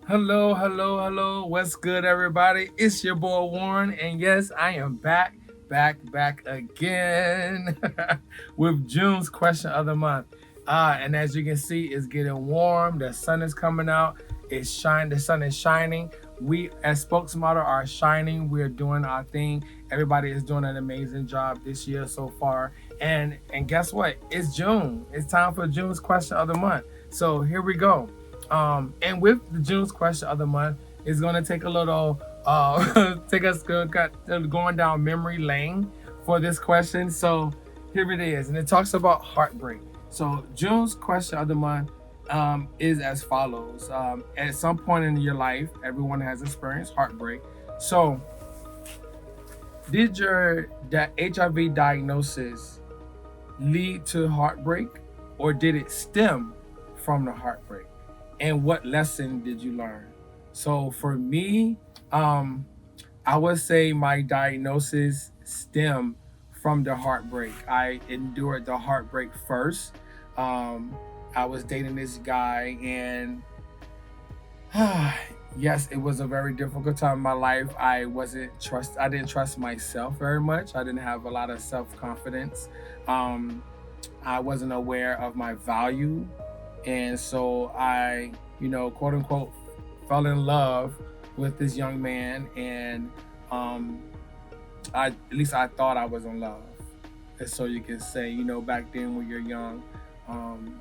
Hello, hello, hello. What's good, everybody? It's your boy Warren, and yes, I am back again with June's question of the month. And as you can see, it's getting warm. The sun is coming out. The sun is shining. We, as spokesmodel, are shining. We're doing our thing. Everybody is doing an amazing job this year so far. And guess what? It's June. It's time for June's question of the month. So here we go. And with the June's question of the month is going to take a little, take us going down memory lane for this question. So here it is, and it talks about heartbreak. So June's question of the month is as follows: At some point in your life, everyone has experienced heartbreak. So, did your that HIV diagnosis lead to heartbreak, or did it stem from the heartbreak? And what lesson did you learn? So for me, um, I would say my diagnosis stemmed from the heartbreak. I endured the heartbreak first. Um, I was dating this guy, and yes, it was a very difficult time in my life. I didn't trust myself very much. I didn't have a lot of self confidence. Um, I wasn't aware of my value, and so I, quote unquote, fell in love with this young man, and um, at least I thought I was in love. And so you can say, back then when you're young, um,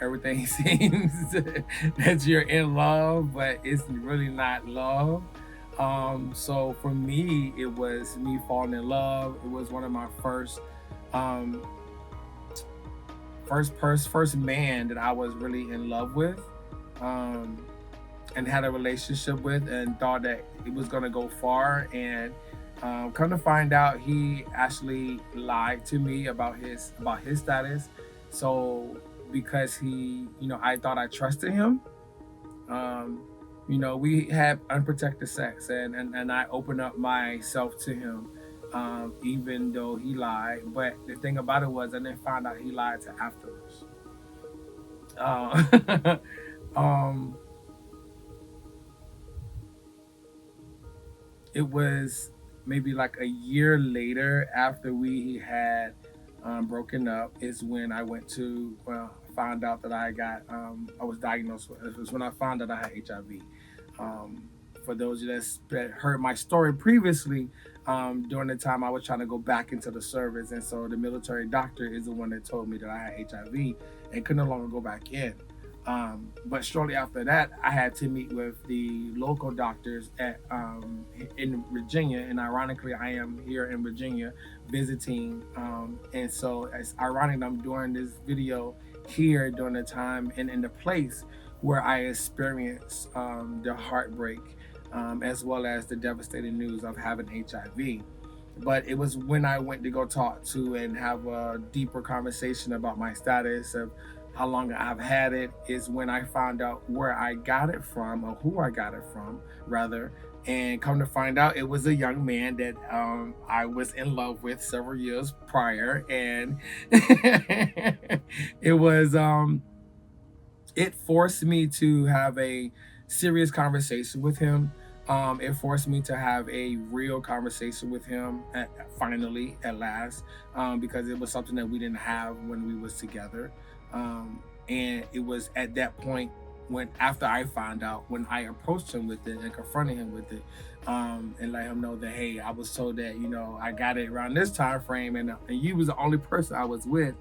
everything seems that you're in love, but it's really not love. So for me, it was me falling in love. It was one of my um, first man that I was really in love with, um, and had a relationship with, and thought that it was gonna go far. And come to find out, he actually lied to me about his status. So because I thought I trusted him. Um, we had unprotected sex, and I opened up myself to him, even though he lied. But the thing about it was, I didn't find out he lied to afterwards. Uh, um, it was maybe like a year later after we had broken up is when I went to found out that I was diagnosed with. It was when I found out I had HIV. Um, for those of you that heard my story previously, during the time I was trying to go back into the service, and so the military doctor is the one that told me that I had HIV and could no longer go back in. But shortly after that, I had to meet with the local doctors in Virginia, and ironically, I am here in Virginia visiting. And so it's ironic that I'm doing this video here during the time and in the place where I experienced the heartbreak, as well as the devastating news of having HIV. But it was when I went to go talk to and have a deeper conversation about my status of how long I've had it, is when I found out where I got it from, or who I got it from, rather. And come to find out, it was a young man that I was in love with several years prior, and it was it forced me to have a serious conversation with him. It forced me to have a real conversation with him finally, at last, because it was something that we didn't have when we was together. And it was at that point when, after I found out, when I approached him with it and confronted him with it, and let him know that, hey, I was told that I got it around this time frame, and you was the only person I was with,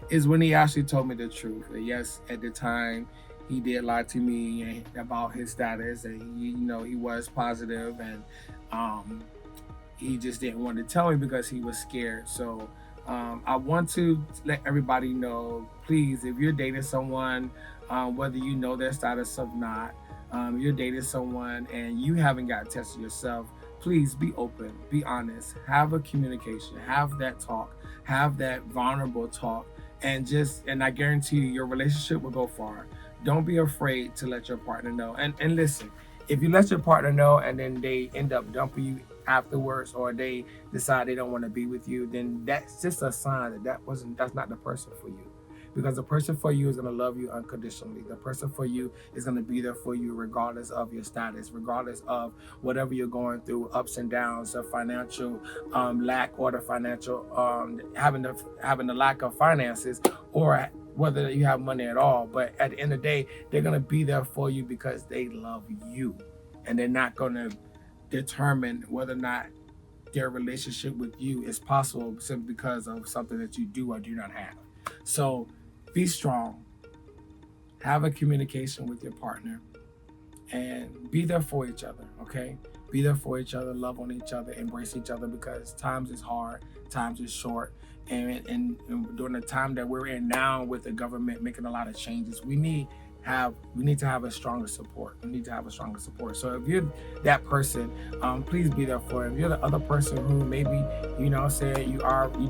is when he actually told me the truth. And yes, at the time, he did lie to me about his status, and he was positive, and um, he just didn't want to tell me because he was scared. So I want to let everybody know, please, if you're dating someone, whether you know their status or not, you're dating someone and you haven't got tested yourself, please be open, be honest, have a communication, have that talk, have that vulnerable talk, and I guarantee you your relationship will go far. Don't be afraid to let your partner know. And listen, if you let your partner know and then they end up dumping you afterwards, or they decide they don't want to be with you, then that's just a sign that that's not the person for you. because the person for you is going to love you unconditionally. The person for you is going to be there for you regardless of your status, regardless of whatever you're going through, ups and downs, the financial lack, or the financial having the lack of finances, or whether you have money at all. But at the end of the day, they're going to be there for you because they love you, and they're not going to determine whether or not their relationship with you is possible simply because of something that you do or do not have. So be strong, have a communication with your partner, and be there for each other, okay? Be there for each other, love on each other, embrace each other, because times is hard, times is short. And during the time that we're in now, with the government making a lot of changes, we need to have a stronger support. We need to have a stronger support. So if you're that person, please be there for him. If you're the other person who maybe, say you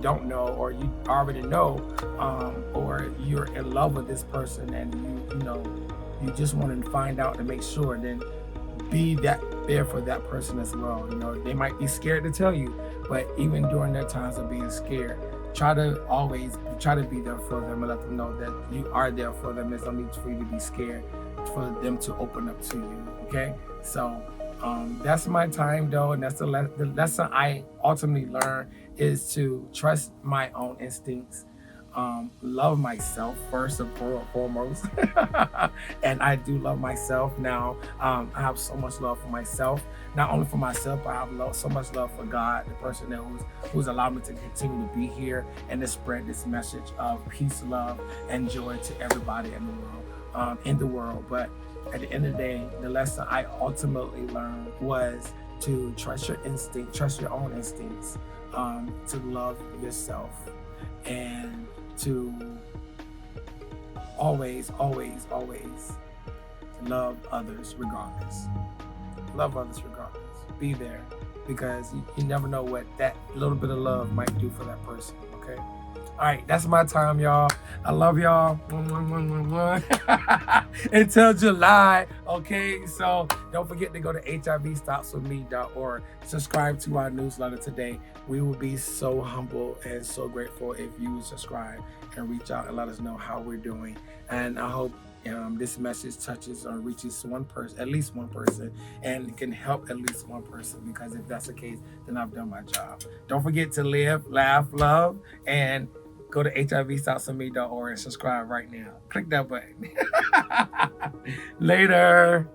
don't know, or you already know, or you're in love with this person, and you just want to find out to make sure, then be there for that person as well. They might be scared to tell you, but even during their times of being scared, try to be there for them and let them know that you are there for them. There's no need for you to be scared for them to open up to you. Okay, so that's my time though, and that's the lesson I ultimately learned, is to trust my own instincts, love myself first and foremost. And I do love myself now. I have so much love for myself, not only for myself, but I have so much love for God, the person who's allowed me to continue to be here and to spread this message of peace, love, and joy to everybody in the world. But at the end of the day, the lesson I ultimately learned was to trust your instinct, trust your own instincts, to love yourself, and to always love others regardless. Love others regardless. Be there, because you never know what that little bit of love might do for that person, okay? All right, that's my time, y'all. I love y'all. Until July, okay? So don't forget to go to hivstopswithme.org. Subscribe to our newsletter today. We will be so humble and so grateful if you subscribe and reach out and let us know how we're doing. And I hope this message touches or reaches one person, at least one person, and can help at least one person, because if that's the case, then I've done my job. Don't forget to live, laugh, love, and go to hivstopswithme.org and subscribe right now. Click that button. Later.